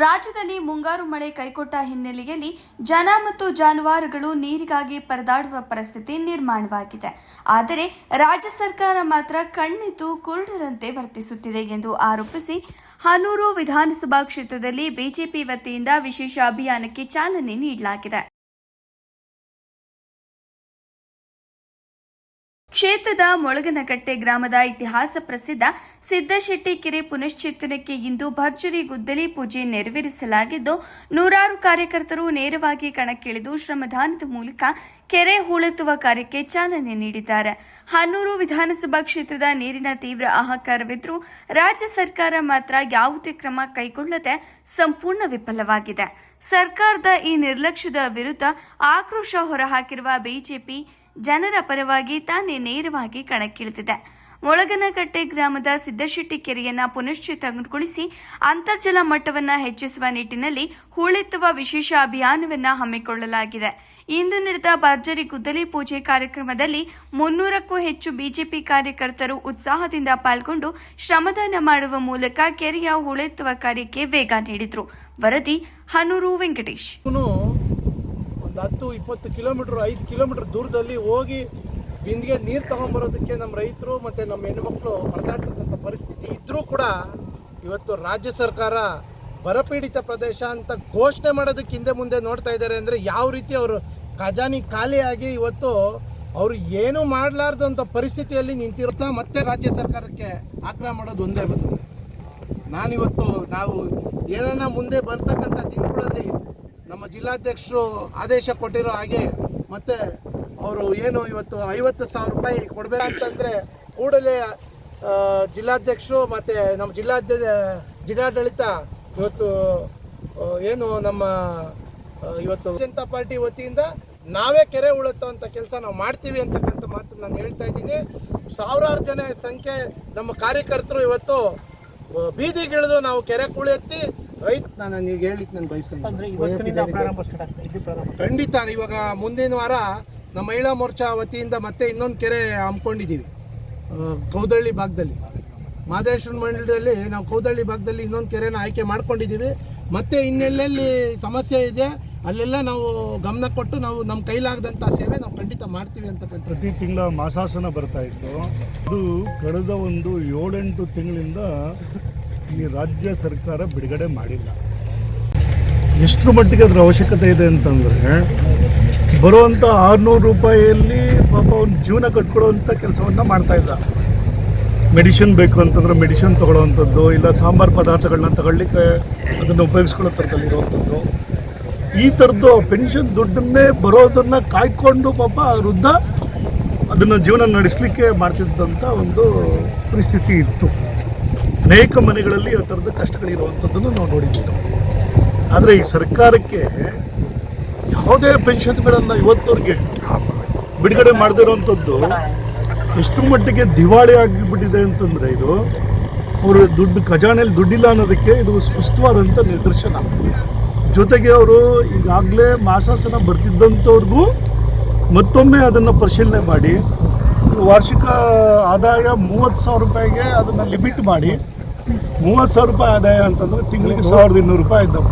ರಾಜ್ಯದಲ್ಲಿ ಮುಂಗಾರು ಮಳೆ ಕೈಕೊಟ್ಟ ಹಿನ್ನೆಲೆಯಲ್ಲಿ ಜನ ಮತ್ತು ಜಾನುವಾರುಗಳು ನೀರಿಗಾಗಿ ಪರದಾಡುವ ಪರಿಸ್ಥಿತಿ ನಿರ್ಮಾಣವಾಗಿದೆ. ಆದರೆ ರಾಜ್ಯ ಸರ್ಕಾರ ಮಾತ್ರ ಕಣ್ಣಿದ್ದು ಕುರುಡರಂತೆ ವರ್ತಿಸುತ್ತಿದೆ ಎಂದು ಆರೋಪಿಸಿ ಹನೂರು ವಿಧಾನಸಭಾ ಕ್ಷೇತ್ರದಲ್ಲಿ ಬಿಜೆಪಿ ವತಿಯಿಂದ ವಿಶೇಷ ಅಭಿಯಾನಕ್ಕೆ ಚಾಲನೆ ನೀಡಲಾಗಿದೆ. ಕ್ಷೇತ್ರದ ಮೊಳಗನಕಟ್ಟೆ ಗ್ರಾಮದ ಇತಿಹಾಸ ಪ್ರಸಿದ್ಧ ಸಿದ್ದಶೆಟ್ಟಿ ಕೆರೆ ಪುನಶ್ಚೇತನಕ್ಕೆ ಇಂದು ಭರ್ಜರಿ ಗುದ್ದಲಿ ಪೂಜೆ ನೆರವೇರಿಸಲಾಗಿದ್ದು, ನೂರಾರು ಕಾರ್ಯಕರ್ತರು ನೇರವಾಗಿ ಕಣಕ್ಕಿಳಿದು ಶ್ರಮದಾನದ ಮೂಲಕ ಕೆರೆ ಹೂಳೆತ್ತುವ ಕಾರ್ಯಕ್ಕೆ ಚಾಲನೆ ನೀಡಿದ್ದಾರೆ. ಹನೂರು ವಿಧಾನಸಭಾ ಕ್ಷೇತ್ರದ ನೀರಿನ ತೀವ್ರ ಹಾಹಾಕಾರವಿದ್ದರೂ ರಾಜ್ಯ ಸರ್ಕಾರ ಮಾತ್ರ ಯಾವುದೇ ಕ್ರಮ ಕೈಗೊಳ್ಳದೆ ಸಂಪೂರ್ಣ ವಿಫಲವಾಗಿದೆ. ಸರ್ಕಾರದ ಈ ನಿರ್ಲಕ್ಷ್ಯದ ವಿರುದ್ಧ ಆಕ್ರೋಶ ಹೊರಹಾಕಿರುವ ಬಿಜೆಪಿ ಜನರ ಪರವಾಗಿ ತಾನೇ ನೇರವಾಗಿ ಕಣಕ್ಕಿಳಿದಿದೆ. ಮೊಳಗನಕಟ್ಟೆ ಗ್ರಾಮದ ಸಿದ್ದಶೆಟ್ಟಿ ಕೆರೆಯನ್ನು ಪುನಶ್ಚೇತನಗೊಳಿಸಿ ಅಂತರ್ಜಲ ಮಟ್ಟವನ್ನು ಹೆಚ್ಚಿಸುವ ನಿಟ್ಟಿನಲ್ಲಿ ಹೂಳೆತ್ತುವ ವಿಶೇಷ ಅಭಿಯಾನವನ್ನು ಹಮ್ಮಿಕೊಳ್ಳಲಾಗಿದೆ. ಇಂದು ನಡೆದ ಭರ್ಜರಿ ಗುದ್ದಲಿ ಪೂಜೆ ಕಾರ್ಯಕ್ರಮದಲ್ಲಿ 300ಕ್ಕೂ ಹೆಚ್ಚು ಬಿಜೆಪಿ ಕಾರ್ಯಕರ್ತರು ಉತ್ಸಾಹದಿಂದ ಪಾಲ್ಗೊಂಡು ಶ್ರಮದಾನ ಮಾಡುವ ಮೂಲಕ ಕೆರೆಯ ಹೂಳೆತ್ತುವ ಕಾರ್ಯಕ್ಕೆ ವೇಗ ನೀಡಿದರು. ವರದಿ ಹನೂರು ವೆಂಕಟೇಶ್. 10-20 ಕಿಲೋಮೀಟರ್ 5 ಕಿಲೋಮೀಟರ್ ದೂರದಲ್ಲಿ ಹೋಗಿ ಬಿಂದಿಗೆ ನೀರು ತಗೊಂಬರೋದಕ್ಕೆ ನಮ್ಮ ರೈತರು ಮತ್ತು ನಮ್ಮ ಹೆಣ್ಣುಮಕ್ಕಳು ಪರದಾಡ್ತಕ್ಕಂಥ ಪರಿಸ್ಥಿತಿ ಇದ್ದರೂ ಕೂಡ ಇವತ್ತು ರಾಜ್ಯ ಸರ್ಕಾರ ಬರಪೀಡಿತ ಪ್ರದೇಶ ಅಂತ ಘೋಷಣೆ ಮಾಡೋದಕ್ಕೆ ಹಿಂದೆ ಮುಂದೆ ನೋಡ್ತಾ ಇದ್ದಾರೆ. ಅಂದರೆ ಯಾವ ರೀತಿ ಅವರು ಖಜಾನೆ ಖಾಲಿಯಾಗಿ ಇವತ್ತು ಅವರು ಏನೂ ಮಾಡಲಾರ್ದಂಥ ಪರಿಸ್ಥಿತಿಯಲ್ಲಿ ನಿಂತಿರುತ್ತಾ ಮತ್ತೆ ರಾಜ್ಯ ಸರ್ಕಾರಕ್ಕೆ ಆಗ್ರಹ ಮಾಡೋದು ಒಂದೇ ಬಂದಿದೆ. ನಾವು ಏನನ್ನ ಮುಂದೆ ಬರ್ತಕ್ಕಂಥ ದಿನಗಳಲ್ಲಿ ನಮ್ಮ ಜಿಲ್ಲಾಧ್ಯಕ್ಷರು ಆದೇಶ ಕೊಟ್ಟಿರೋ ಹಾಗೆ ಮತ್ತು ಅವರು ಏನು ಇವತ್ತು 50,000 ರೂಪಾಯಿ ಕೊಡಬೇಕಂತಂದರೆ ಕೂಡಲೇ ಜಿಲ್ಲಾಧ್ಯಕ್ಷರು ಮತ್ತು ನಮ್ಮ ಜಿಲ್ಲಾಡಳಿತ ಇವತ್ತು ಏನು ನಮ್ಮ ಇವತ್ತು ಜನತಾ ಪಾರ್ಟಿ ವತಿಯಿಂದ ನಾವೇ ಕೆರೆ ಉಳುತ್ತುವಂಥ ಕೆಲಸ ನಾವು ಮಾಡ್ತೀವಿ ಅಂತಕ್ಕಂಥ ಮಾತು ನಾನು ಹೇಳ್ತಾ ಇದ್ದೀನಿ. ಸಾವಿರಾರು ಜನ ಸಂಖ್ಯೆ ನಮ್ಮ ಕಾರ್ಯಕರ್ತರು ಇವತ್ತು ಬೀದಿಗಿಳಿದು ನಾವು ಕೆರೆ ಕುಳಿಯತ್ತಿ ನಾನು ಈಗ ಹೇಳಿಕ್ಕೆ ನಾನು ಬಯಸ್ತಾ ಇದ್ದೀನಿ. ಖಂಡಿತ ಇವಾಗ ಮುಂದಿನ ವಾರ ನಮ್ಮ ಮಹಿಳಾ ಮೋರ್ಚಾ ವತಿಯಿಂದ ಮತ್ತೆ ಇನ್ನೊಂದು ಕೆರೆ ಹಮ್ಮಿಕೊಂಡಿದ್ದೀವಿ. ಕೌದಳ್ಳಿ ಭಾಗದಲ್ಲಿ ಮಹದೇಶ್ವರ ಮಂಡಲದಲ್ಲಿ ನಾವು ಕೌದಳ್ಳಿ ಭಾಗದಲ್ಲಿ ಇನ್ನೊಂದು ಕೆರೆನ ಆಯ್ಕೆ ಮಾಡ್ಕೊಂಡಿದ್ದೀವಿ. ಮತ್ತೆ ಇನ್ನೆಲ್ಲೆಲ್ಲಿ ಸಮಸ್ಯೆ ಇದೆ ಅಲ್ಲೆಲ್ಲ ನಾವು ಗಮನ ಕೊಟ್ಟು ನಾವು ನಮ್ಮ ಕೈಲಾಗದಂಥ ಸೇವೆ ನಾವು ಖಂಡಿತ ಮಾಡ್ತೀವಿ ಅಂತಕ್ಕಂಥ. ಪ್ರತಿ ತಿಂಗಳ ಮಾಸಾಸನ ಬರ್ತಾ ಇತ್ತು. ಅದು ಕಳೆದ 7-8 ತಿಂಗಳಿಂದ ಈ ರಾಜ್ಯ ಸರ್ಕಾರ ಬಿಡುಗಡೆ ಮಾಡಿಲ್ಲ. ಎಷ್ಟರ ಮಟ್ಟಿಗೆ ಅದರ ಅವಶ್ಯಕತೆ ಇದೆ ಅಂತಂದರೆ ಬರುವಂಥ 600 ರೂಪಾಯಿಯಲ್ಲಿ ಪಾಪ ಅವ್ನು ಜೀವನ ಕಟ್ಕೊಡುವಂಥ ಕೆಲಸವನ್ನು ಮಾಡ್ತಾಯಿದ್ದ. ಮೆಡಿಸಿನ್ ಬೇಕು ಅಂತಂದ್ರೆ ಮೆಡಿಸಿನ್ ತೊಗೊಳ್ಳೋವಂಥದ್ದು, ಇಲ್ಲ ಸಾಂಬಾರು ಪದಾರ್ಥಗಳನ್ನ ತಗೊಳ್ಳಿಕ್ಕೆ ಅದನ್ನು ಉಪಯೋಗಿಸ್ಕೊಳ್ಳೋ ಥರದಲ್ಲಿರುವಂಥದ್ದು, ಈ ಥರದ್ದು ಪೆನ್ಷನ್ ದುಡ್ಡನ್ನೇ ಬರೋದನ್ನು ಕಾಯ್ಕೊಂಡು ಪಾಪ ವೃದ್ಧ ಅದನ್ನು ಜೀವನ ನಡೆಸಲಿಕ್ಕೆ ಮಾಡ್ತಿದ್ದಂಥ ಒಂದು ಪರಿಸ್ಥಿತಿ ಇತ್ತು. ಅನೇಕ ಮನೆಗಳಲ್ಲಿ ಆ ಥರದ ಕಷ್ಟಗಳಿರುವಂಥದ್ದನ್ನು ನಾವು ನೋಡಿದ್ದೀವಿ. ಆದರೆ ಈ ಸರ್ಕಾರಕ್ಕೆ ಯಾವುದೇ ಪೆನ್ಷನ್ಗಳನ್ನು ಇವತ್ತವರೆಗೆ ಬಿಡುಗಡೆ ಮಾಡದಿರೋವಂಥದ್ದು ಎಷ್ಟು ಮಟ್ಟಿಗೆ ದಿವಾಳಿ ಆಗಿಬಿಟ್ಟಿದೆ ಅಂತಂದರೆ ಇದು ಅವರು ಖಜಾನೆಯಲ್ಲಿ ದುಡ್ಡಿಲ್ಲ ಅನ್ನೋದಕ್ಕೆ ಇದು ಸ್ಪಷ್ಟವಾದಂಥ ನಿದರ್ಶನ. ಜೊತೆಗೆ ಅವರು ಈಗಾಗಲೇ ಮಾಸಾಸನ ಬರ್ತಿದ್ದಂಥವ್ರಿಗೂ ಮತ್ತೊಮ್ಮೆ ಅದನ್ನು ಪರಿಶೀಲನೆ ಮಾಡಿ ವಾರ್ಷಿಕ ಆದಾಯ 30,000 ರೂಪಾಯಿಗೆ ಅದನ್ನು ಲಿಮಿಟ್ ಮಾಡಿ 30,000 ರೂಪಾಯಿ ಆದಾಯ ಅಂತಂದರೆ ತಿಂಗಳಿಗೆ 1,200 ರೂಪಾಯಿ ಇದ್ದಾವೆ.